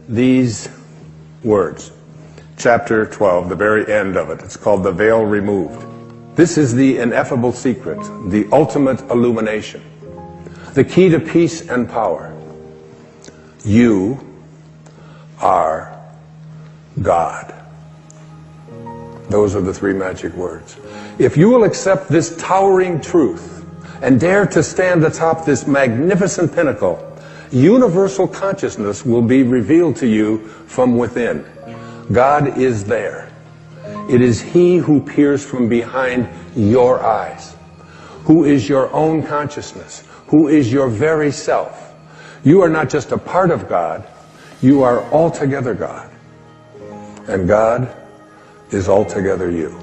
these words. Chapter 12, the very end of it. It's called The Veil Removed. This is the ineffable secret, the ultimate illumination, the key to peace and power. You are God. Those are the three magic words. If you will accept this towering truth and dare to stand atop this magnificent pinnacle, universal consciousness will be revealed to you from within. God is there. It is He who peers from behind your eyes, who is your own consciousness, who is your very self. You are not just a part of God, you are altogether God. And God is altogether you.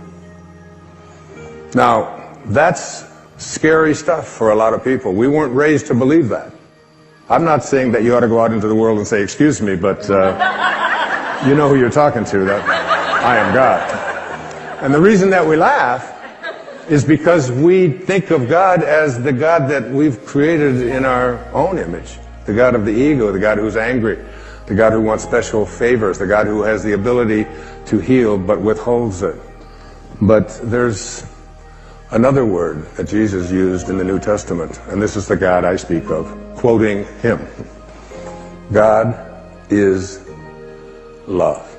Now, that's scary stuff for a lot of people. We weren't raised to believe that. I'm not saying that you ought to go out into the world and say, excuse me, but you know who you're talking to, that I am God. And the reason that we laugh is because we think of God as the God that we've created in our own image. The God of the ego, the God who's angry, the God who wants special favors, the God who has the ability to heal but withholds it. But there's another word that Jesus used in the New Testament, and this is the God I speak of, quoting Him. God is love.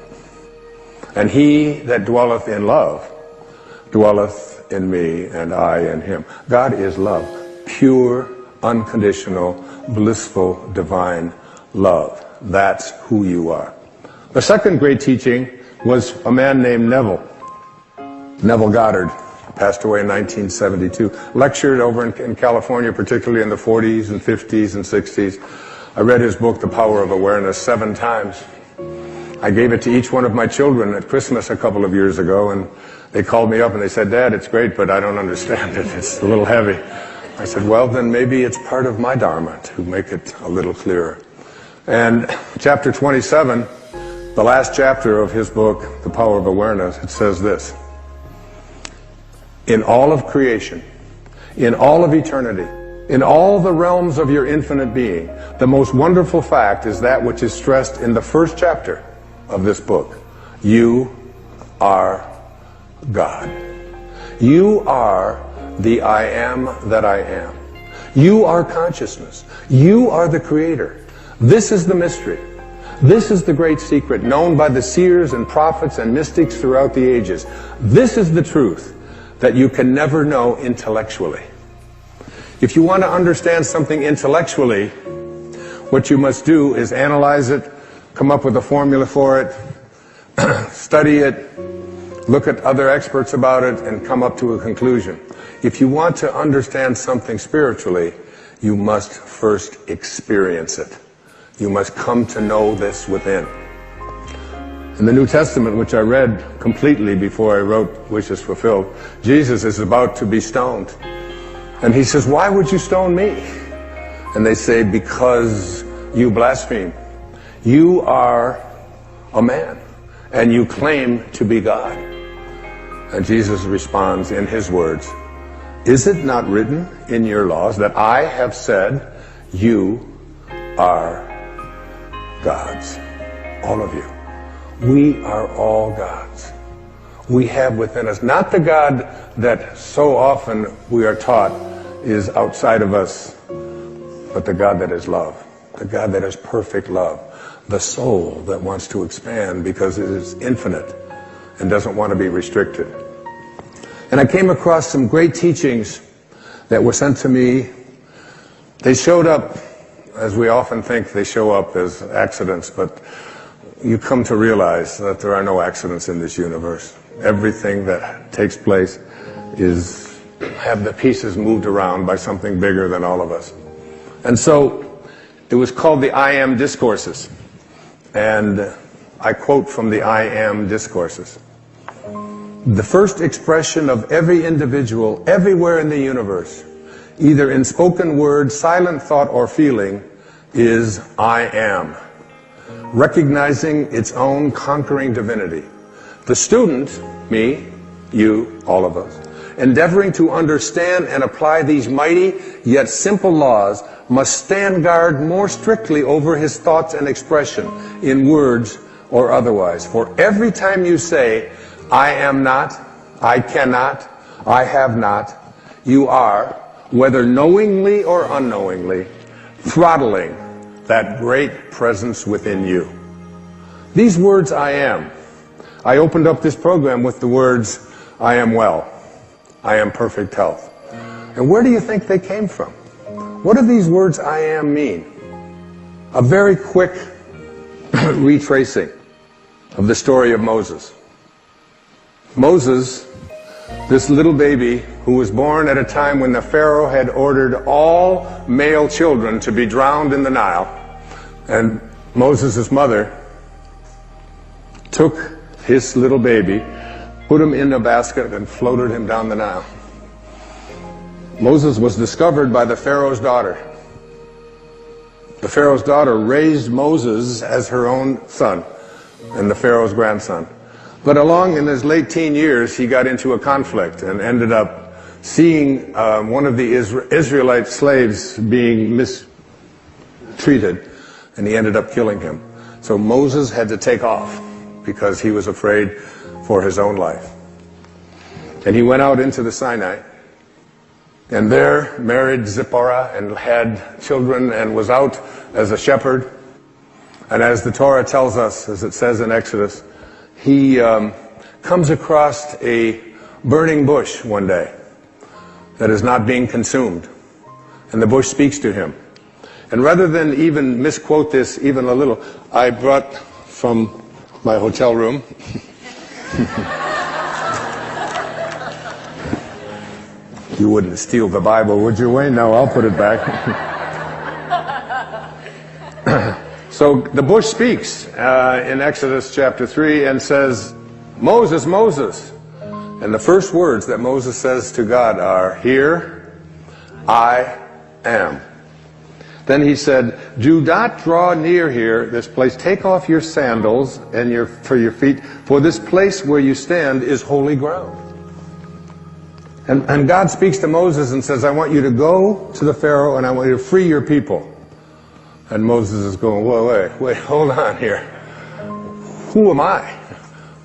And He that dwelleth in love dwelleth in me, and I in Him. God is love. Pure, unconditional, blissful, divine love. That's who you are. The second great teaching was a man named Neville Goddard. Passed away in 1972. Lectured over in California, particularly in the 40s and 50s and 60s. I read his book, The Power of Awareness, 7 times. I gave it to each one of my children at Christmas a couple of years ago, and they called me up and they said, Dad, it's great, but I don't understand it. It's a little heavy. I said, well, then maybe it's part of my dharma to make it a little clearer. And chapter 27, the last chapter of his book, The Power of Awareness, it says this: in all of creation, in all of eternity, in all the realms of your infinite being, the most wonderful fact is that which is stressed in the first chapter of this book. You are God. You are the I am that I am. You are consciousness. You are the creator. This is the mystery. This is the great secret known by the seers and prophets and mystics throughout the ages. This is the truth that you can never know intellectually. If you want to understand something intellectually, what you must do is analyze it, come up with a formula for it, study it, look at other experts about it, and come up to a conclusion. If you want to understand something spiritually, you must first experience it. You must come to know this within. In the New Testament, which I read completely before I wrote Wishes Fulfilled, Jesus is about to be stoned. And he says, why would you stone me? And they say, because you blaspheme. You are a man, and you claim to be God. And Jesus responds in his words, is it not written in your laws that I have said you are gods? All of you. We are all gods. We have within us, not the God that so often we are taught is outside of us, but the God that is love, the God that is perfect love, the soul that wants to expand because it is infinite and doesn't want to be restricted. And I came across some great teachings that were sent to me. They showed up, as we often think they show up as accidents, but you come to realize that there are no accidents in this universe. Everything that takes place have the pieces moved around by something bigger than all of us. And so it was called the I Am Discourses. And I quote from the I Am Discourses. The first expression of every individual everywhere in the universe, either in spoken word, silent thought, or feeling, is I am, recognizing its own conquering divinity. The student, me, you, all of us, endeavoring to understand and apply these mighty yet simple laws, must stand guard more strictly over his thoughts and expression, in words or otherwise. For every time you say, I am not, I cannot, I have not, you are, whether knowingly or unknowingly, throttling that great presence within you. These words, I am. I opened up this program with the words, I am well. I am perfect health. And where do you think they came from? What do these words, I am, mean? A very quick retracing of the story of Moses. Moses, this little baby who was born at a time when the Pharaoh had ordered all male children to be drowned in the Nile, and Moses' mother took his little baby, put him in a basket, and floated him down the Nile. Moses was discovered by the Pharaoh's daughter. The Pharaoh's daughter raised Moses as her own son and the Pharaoh's grandson. But along in his late teen years, he got into a conflict and ended up seeing one of the Israelite slaves being mistreated, and he ended up killing him. So Moses had to take off because he was afraid for his own life. And he went out into the Sinai, and there married Zipporah and had children and was out as a shepherd. And as the Torah tells us, as it says in Exodus, he comes across a burning bush one day that is not being consumed. And the bush speaks to him. And rather than even misquote this even a little, I brought from my hotel room You wouldn't steal the Bible, would you, Wayne? No, I'll put it back. So the bush speaks in Exodus chapter 3 and says, Moses, Moses. And the first words that Moses says to God are, Here I am. Then he said, Do not draw near here, this place. Take off your sandals and for your feet, for this place where you stand is holy ground. And God speaks to Moses and says, I want you to go to the Pharaoh and I want you to free your people. And Moses is going, wait, hold on here. Who am I?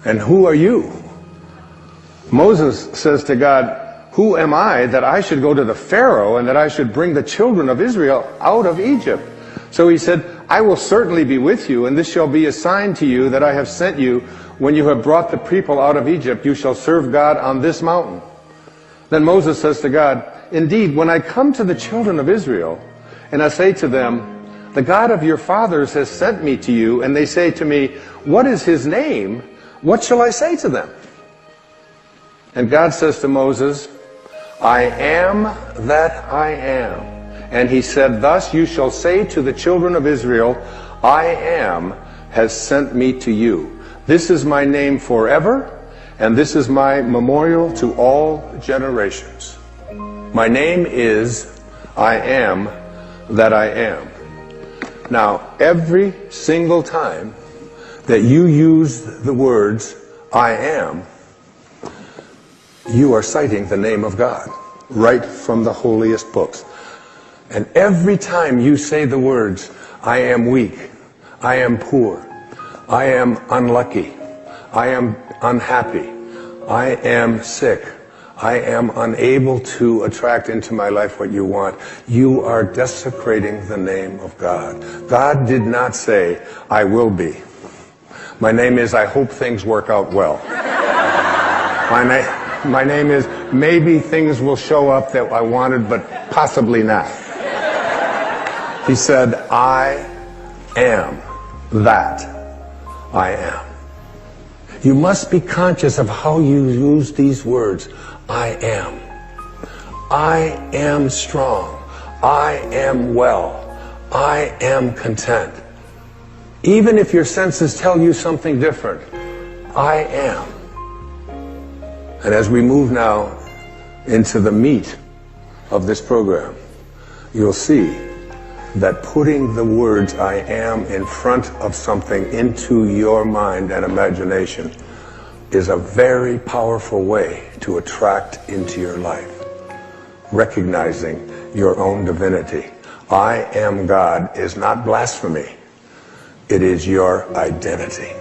And who are you? Moses says to God, who am I that I should go to the Pharaoh and that I should bring the children of Israel out of Egypt? So he said, I will certainly be with you, and this shall be a sign to you that I have sent you. When you have brought the people out of Egypt, you shall serve God on this mountain. Then Moses says to God, Indeed, when I come to the children of Israel, and I say to them, The God of your fathers has sent me to you, and they say to me, What is his name? What shall I say to them? And God says to Moses, I am that I am. And he said, Thus you shall say to the children of Israel, I am has sent me to you. This is my name forever, and this is my memorial to all generations. My name is I am that I am. Now, every single time that you use the words I am, you are citing the name of God, right from the holiest books. And every time you say the words, I am weak, I am poor, I am unlucky, I am unhappy, I am sick, I am unable to attract into my life what you want, you are desecrating the name of God. God did not say, I will be. My name is, I hope things work out well. My name is, maybe things will show up that I wanted, but possibly not. He said, I am that I am. You must be conscious of how you use these words. I am. I am strong. I am well. I am content. Even if your senses tell you something different, I am. And as we move now into the meat of this program, you'll see that putting the words I am in front of something into your mind and imagination is a very powerful way to attract into your life. Recognizing your own divinity. I am God is not blasphemy. It is your identity.